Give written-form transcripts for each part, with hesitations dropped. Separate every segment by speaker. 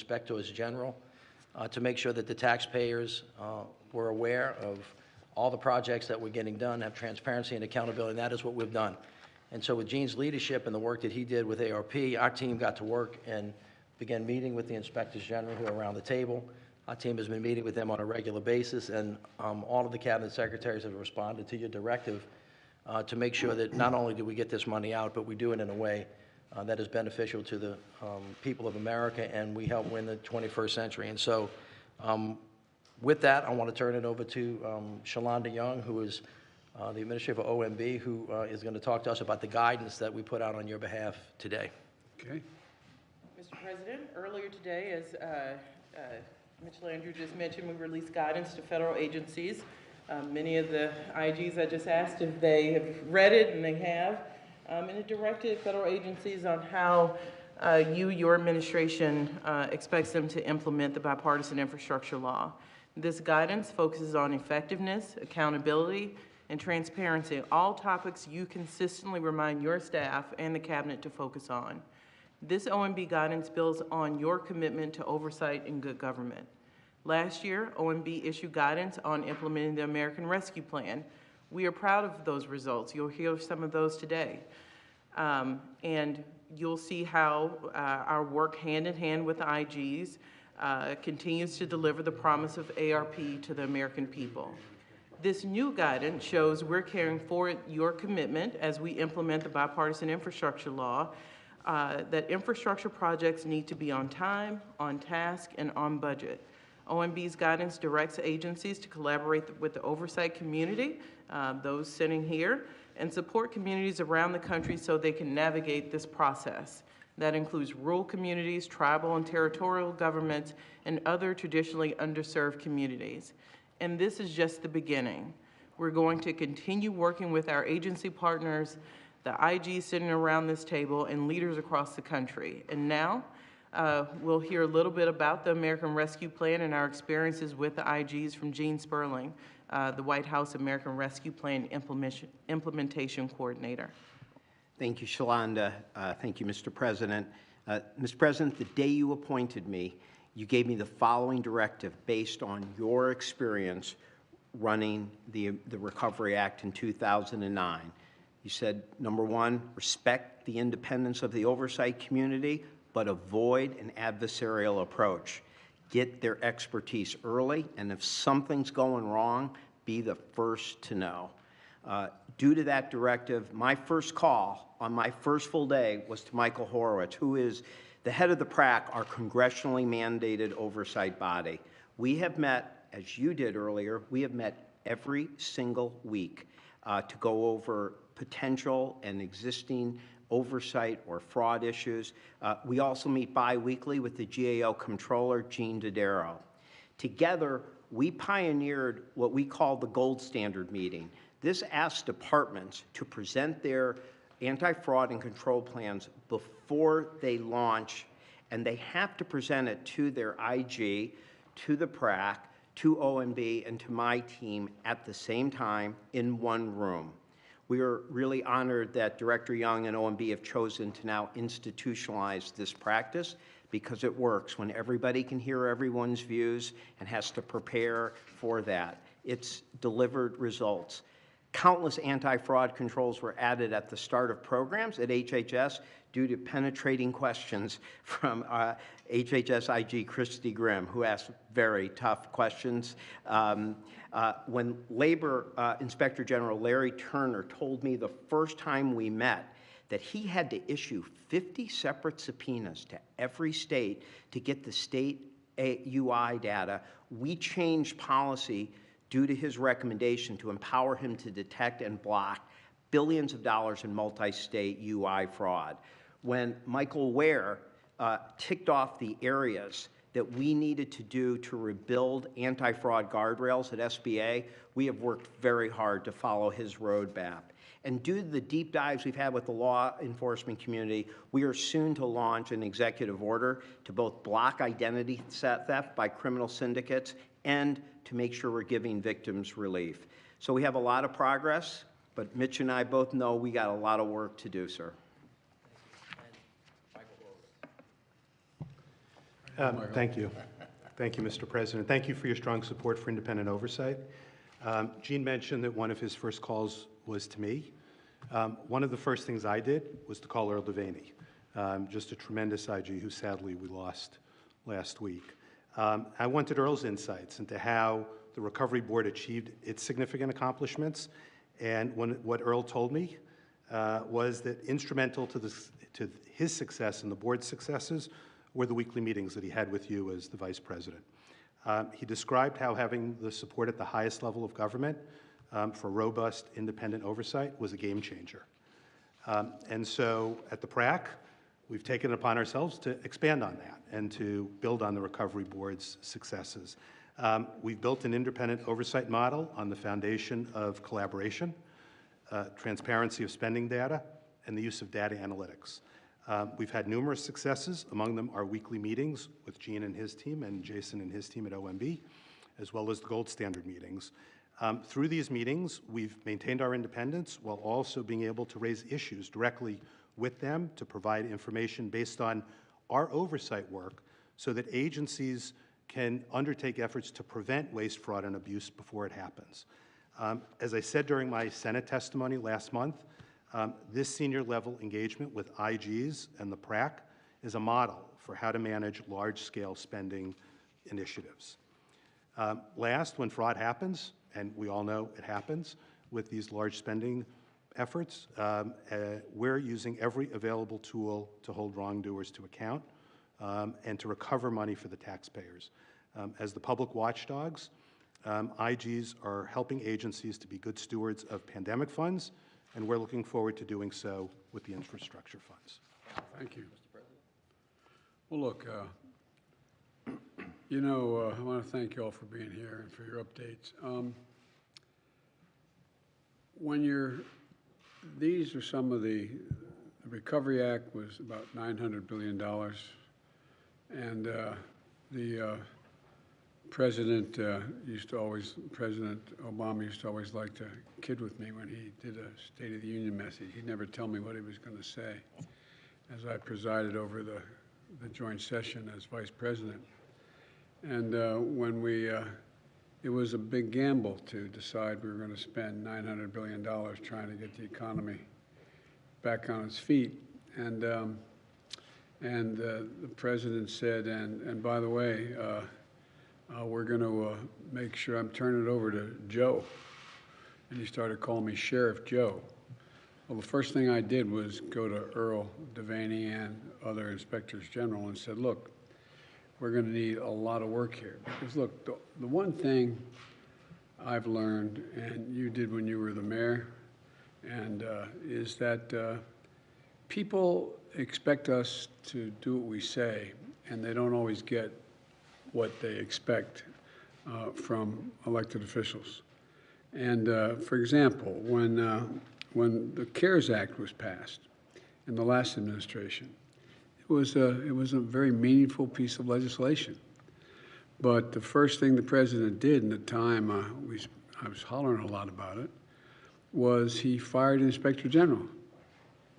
Speaker 1: inspectors general to make sure that the taxpayers were aware of all the projects that we're getting done, have transparency and accountability, and that is what we've done. And so with Gene's leadership and the work that he did with ARP, our team got to work and began meeting with the inspectors general who are around the table. Our team has been meeting with them on a regular basis, and all of the cabinet secretaries have responded to your directive to make sure that not only do we get this money out, but we do it in a way that is beneficial to the people of America, and we help win the 21st century. And so with that, I want to turn it over to Shalonda Young, who is the administrator for OMB, who is going to talk to us about the guidance that we put out on your behalf today.
Speaker 2: Okay.
Speaker 3: Mr. President, earlier today, as Mitchell Andrew just mentioned, we released guidance to federal agencies. Many of the IGs I just asked if they have read it, and they have. And it directed federal agencies on how your administration expects them to implement the bipartisan infrastructure law. This guidance focuses on effectiveness, accountability, and transparency, all topics you consistently remind your staff and the cabinet to focus on. This OMB guidance builds on your commitment to oversight and good government. Last year, OMB issued guidance on implementing the American Rescue Plan. We are proud of those results. You'll hear some of those today. And you'll see how our work hand in hand with the IGs continues to deliver the promise of ARP to the American people. This new guidance shows we're carrying forward your commitment as we implement the bipartisan infrastructure law, that infrastructure projects need to be on time, on task, and on budget. OMB's guidance directs agencies to collaborate with the oversight community, those sitting here, and support communities around the country so they can navigate this process. That includes rural communities, tribal and territorial governments, and other traditionally underserved communities. And this is just the beginning. We're going to continue working with our agency partners, the IGs sitting around this table, and leaders across the country. And now, we'll hear a little bit about the American Rescue Plan and our experiences with the IGs from Gene Sperling, the White House American Rescue Plan Implementation Coordinator.
Speaker 4: Thank you, Shalonda. Thank you, Mr. President. Mr. President, the day you appointed me, you gave me the following directive based on your experience running the Recovery Act in 2009. You said, number one, respect the independence of the oversight community, but avoid an adversarial approach. Get their expertise early, and if something's going wrong, be the first to know. Due to that directive, my first call on my first full day was to Michael Horowitz, who is the head of the PRAC, our congressionally mandated oversight body. We have met, as you did earlier, we have met every single week to go over potential and existing oversight or fraud issues. We also meet bi-weekly with the GAO Comptroller, Gene Dodaro. Together, we pioneered what we call the gold standard meeting. This asks departments to present their anti-fraud and control plans before they launch, and they have to present it to their IG, to the PRAC, to OMB, and to my team at the same time in one room. We are really honored that Director Young and OMB have chosen to now institutionalize this practice because it works when everybody can hear everyone's views and has to prepare for that. It's delivered results. Countless anti-fraud controls were added at the start of programs at HHS due to penetrating questions from HHS IG Christy Grimm, who asked very tough questions. When Labor Inspector General Larry Turner told me the first time we met that he had to issue 50 separate subpoenas to every state to get the state UI data, we changed policy due to his recommendation to empower him to detect and block billions of dollars in multi-state UI fraud. When Michael Ware ticked off the areas that we needed to do to rebuild anti-fraud guardrails at SBA, we have worked very hard to follow his roadmap. And due to the deep dives we've had with the law enforcement community, we are soon to launch an executive order to both block identity theft by criminal syndicates and to make sure we're giving victims relief. So we have a lot of progress, but Mitch and I both know we got a lot of work to do, sir.
Speaker 2: Thank you. Thank you, Mr. President. Thank you for your strong support for independent oversight. Gene mentioned that one of his first calls was to me. One of the first things I did was to call Earl Devaney, just a tremendous IG who sadly we lost last week. I wanted Earl's insights into how the Recovery Board achieved its significant accomplishments, and what Earl told me was that instrumental to his success and the board's successes were the weekly meetings that he had with you as the vice president. He described how having the support at the highest level of government for robust, independent oversight was a game changer. And so at the PRAC, we've taken it upon ourselves to expand on that and to build on the Recovery Board's successes. We've built an independent oversight model on the foundation of collaboration, transparency of spending data, and the use of data analytics. We've had numerous successes. Among them are weekly meetings with Gene and his team and Jason and his team at OMB, as well as the gold standard meetings. Through these meetings, we've maintained our independence while also being able to raise issues directly with them to provide information based on our oversight work so that agencies can undertake efforts to prevent waste, fraud, and abuse before it happens. As I said during my Senate testimony last month, this senior level engagement with IGs and the PRAC is a model for how to manage large-scale spending initiatives. Last, when fraud happens, and we all know it happens with these large spending efforts, we're using every available tool to hold wrongdoers to account and to recover money for the taxpayers. As the public watchdogs, IGs are helping agencies to be good stewards of pandemic funds, and we're looking forward to doing so with the infrastructure funds.
Speaker 5: Thank you. Mr. President. Well, look, you know, I want to thank you all for being here and for your updates. These are some of the Recovery Act was about $900 billion, and the President Obama used to always like to kid with me when he did a State of the Union message. He'd never tell me what he was going to say as I presided over the joint session as vice president. And it was a big gamble to decide we were going to spend $900 billion trying to get the economy back on its feet. And the president said, and by the way, we're going to make sure I'm turning it over to Joe. And he started calling me Sheriff Joe. Well, the first thing I did was go to Earl Devaney and other inspectors general and said, look, we're going to need a lot of work here. Because look, the one thing I've learned, and you did when you were the mayor, and is that people expect us to do what we say, and they don't always get what they expect from elected officials. And for example, when the CARES Act was passed in the last administration, it was a very meaningful piece of legislation. But the first thing the president did in the time I was hollering a lot about it was he fired Inspector General.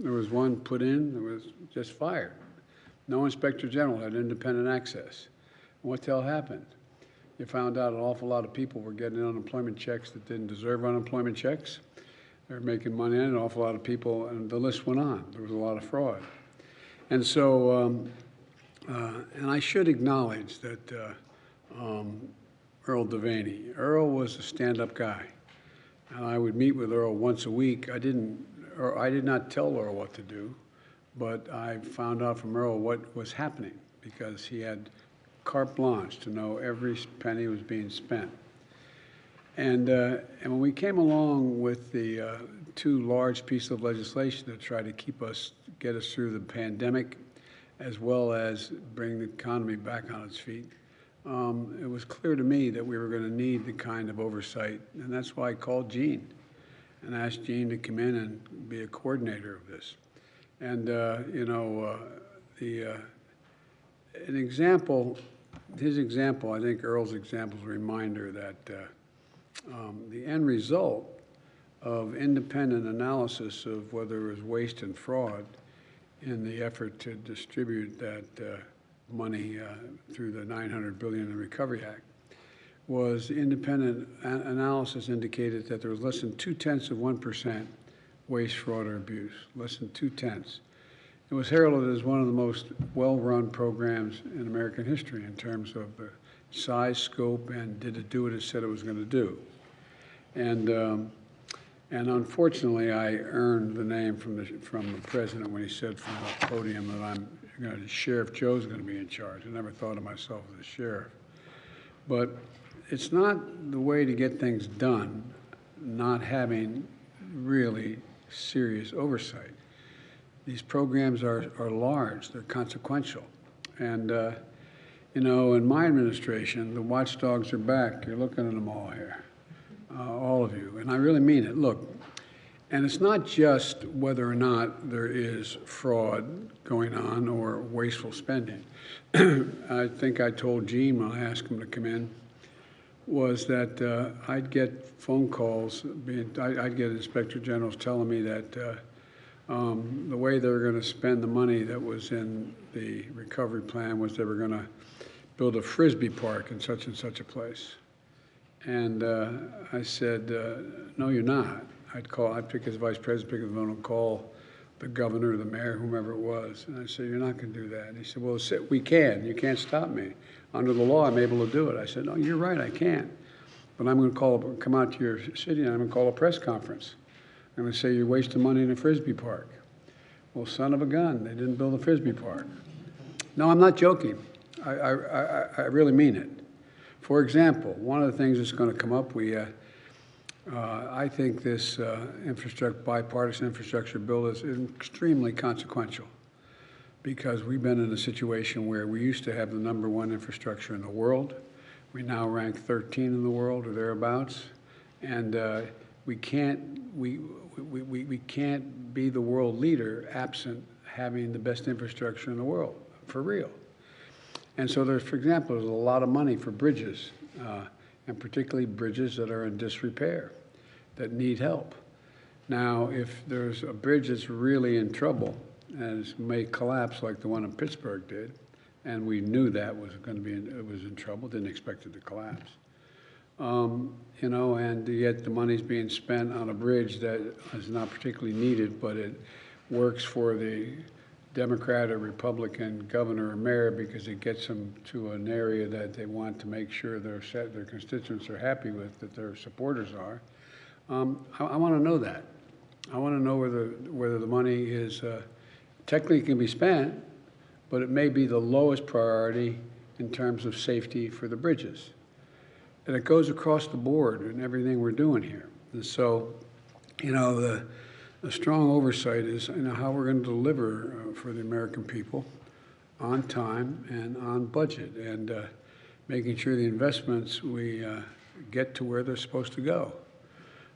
Speaker 5: There was one put in that was just fired. No Inspector General had independent access. What the hell happened? You found out an awful lot of people were getting unemployment checks that didn't deserve unemployment checks. They were making money on it, an awful lot of people, and the list went on. There was a lot of fraud. And so, and I should acknowledge that Earl Devaney, Earl was a stand-up guy. And I would meet with Earl once a week. I did not tell Earl what to do, but I found out from Earl what was happening because he had carte blanche to know every penny was being spent. And when we came along with the two large pieces of legislation to try to get us through the pandemic, as well as bring the economy back on its feet, it was clear to me that we were going to need the kind of oversight, and that's why I called Gene and asked Gene to come in and be a coordinator of this. And an example, his example, I think Earl's example is a reminder that the end result of independent analysis of whether it was waste and fraud in the effort to distribute that money through the $900 billion in the Recovery Act, was independent analysis indicated that there was less than 0.2% waste, fraud, or abuse, less than 0.2. It was heralded as one of the most well-run programs in American history in terms of the size, scope, and did it do what it said it was going to do. And unfortunately, I earned the name from the president when he said from the podium that Sheriff Joe's going to be in charge. I never thought of myself as a sheriff. But it's not the way to get things done, not having really serious oversight. These programs are large, they're consequential. And, you know, in my administration, the watchdogs are back. You're looking at them all here, all of you. And I really mean it. Look, and it's not just whether or not there is fraud going on or wasteful spending. I think I told Gene when I asked him to come in, was that I'd get phone calls, I'd get inspector generals telling me that the way they were going to spend the money that was in the recovery plan was they were going to build a Frisbee park in such and such a place. And I said, no, you're not. I'd pick his vice president, pick his phone and call the governor, the mayor, whomever it was. And I said, you're not going to do that. And he said, well, we can. You can't stop me. Under the law, I'm able to do it. I said, no, you're right, I can't. But I'm going to come out to your city and I'm going to call a press conference. I'm going to say you're wasting money in a Frisbee park. Well, son of a gun, they didn't build a Frisbee park. No, I'm not joking. I really mean it. For example, one of the things that's going to come up, I think this bipartisan infrastructure bill is extremely consequential because we've been in a situation where we used to have the #1 infrastructure in the world. We now rank 13 in the world or thereabouts, and we can't be the world leader absent having the best infrastructure in the world, for real. And so there's, for example, there's a lot of money for bridges, and particularly bridges that are in disrepair, that need help. Now, if there's a bridge that's really in trouble and may collapse like the one in Pittsburgh did, and we knew that was going to be it was in trouble, didn't expect it to collapse. You know, and yet the money's being spent on a bridge that is not particularly needed, but it works for the Democrat or Republican governor or mayor because it gets them to an area that they want to make sure their constituents are happy with, that their supporters are. I want to know that. I want to know whether the money is technically can be spent, but it may be the lowest priority in terms of safety for the bridges. And it goes across the board in everything we're doing here. And so, you know, the strong oversight is, you know, how we're going to deliver for the American people on time and on budget, and making sure the investments we get to where they're supposed to go.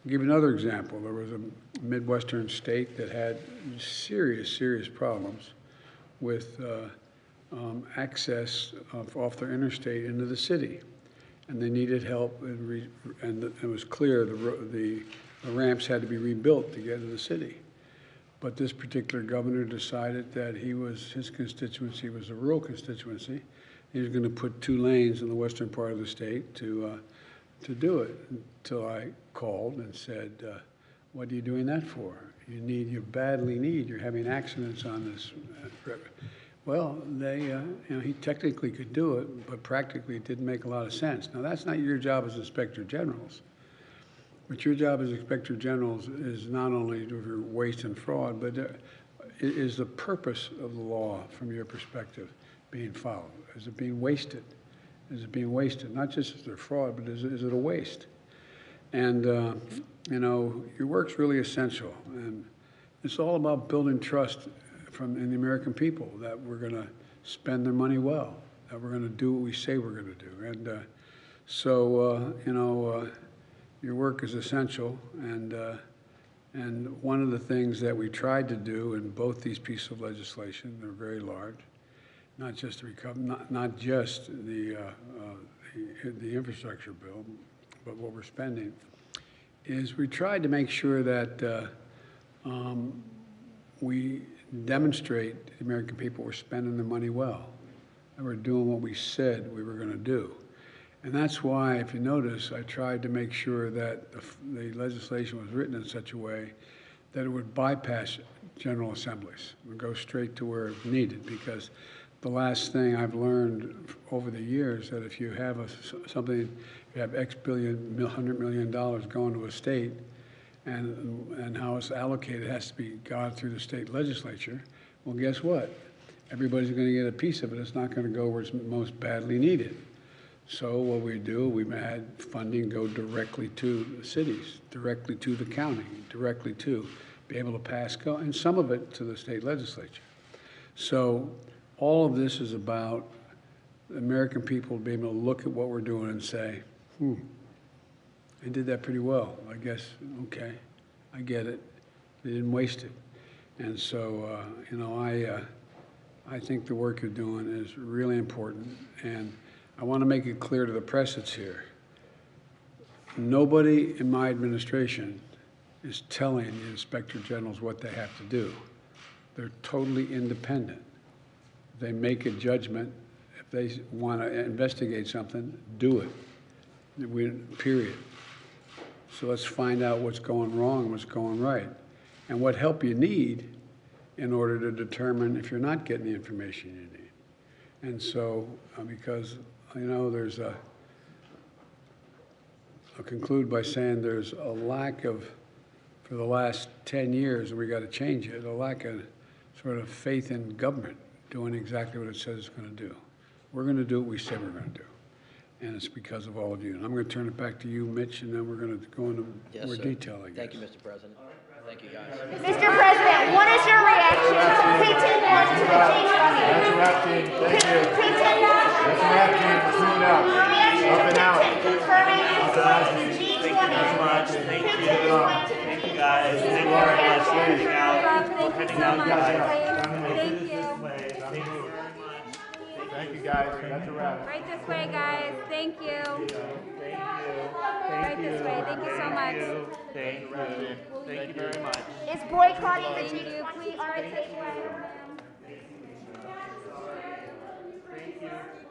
Speaker 5: I'll give you another example. There was a Midwestern state that had serious problems with access off their interstate into the city. And they needed help, and it was clear the ramps had to be rebuilt to get into the city. But this particular governor decided that his constituency was a rural constituency. He was going to put 2 lanes in the western part of the state to do it, until I called and said, what are you doing that for? You badly need, you're having accidents on this. Well, you know, he technically could do it, but practically it didn't make a lot of sense. Now, that's not your job as inspector generals, but your job as inspector generals is not only to waste and fraud, but is the purpose of the law, from your perspective, being followed? Is it being wasted? Is it being wasted? Not just is there fraud, but is it a waste? And, you know, your work's really essential. And it's all about building trust in the American people that we're going to spend their money well, that we're going to do what we say we're going to do. And so, you know, your work is essential. And one of the things that we tried to do in both these pieces of legislation, they're very large, not just the infrastructure bill, but what we're spending, is we tried to make sure that we demonstrate to the American people we're spending their money well, that we're doing what we said we were going to do. And that's why, if you notice, I tried to make sure that the legislation was written in such a way that it would bypass general assemblies and go straight to where it's needed. Because the last thing I've learned over the years that if you have something, you have X billion, $100 million going to a state, and how it's allocated has to be gone through the state legislature. Well, guess what? Everybody's going to get a piece of it. It's not going to go where it's most badly needed. So what we do, we've had funding go directly to the cities, directly to the county, directly to be able to pass, and some of it to the state legislature. So all of this is about the American people being able to look at what we're doing and say, they did that pretty well. I guess, okay, I get it. They didn't waste it. And so, you know, I think the work you're doing is really important. And I want to make it clear to the press that's here. Nobody in my administration is telling the inspector generals what they have to do. They're totally independent. They make a judgment. If they want to investigate something, do it. Period. So let's find out what's going wrong and what's going right, and what help you need in order to determine if you're not getting the information you need. And so, because, you know, I'll conclude by saying there's a lack of, for the last 10 years, and we got to change it, a lack of sort of faith in government doing exactly what it says it's going to do. We're going to do what we say we're going to do. And it's because of all of you. And I'm going to turn it back to you, Mitch, and then we're going to go into more detail, I guess.
Speaker 1: Thank you, Mr. President. Thank you, guys.
Speaker 6: Mr. President, what is your reaction to P10 to the Chief funding?
Speaker 7: That's a wrap, team. Thank you.
Speaker 6: P10
Speaker 7: That's a wrap, team. Let's move it out.
Speaker 6: Your reaction
Speaker 7: Up and out.
Speaker 6: to confirming the G20.
Speaker 7: Thank you so much.
Speaker 8: Thank you guys. Thank you very much for heading out.
Speaker 9: Thank you so much. Thank you.
Speaker 7: Thank you, guys. That's a wrap.
Speaker 9: Right this way, guys. Thank you. Right this way. Thank you so much.
Speaker 8: Thank you. Thank you very much.
Speaker 6: Is boycotting the
Speaker 9: Thank you. Please, all right, take away.
Speaker 8: Thank you.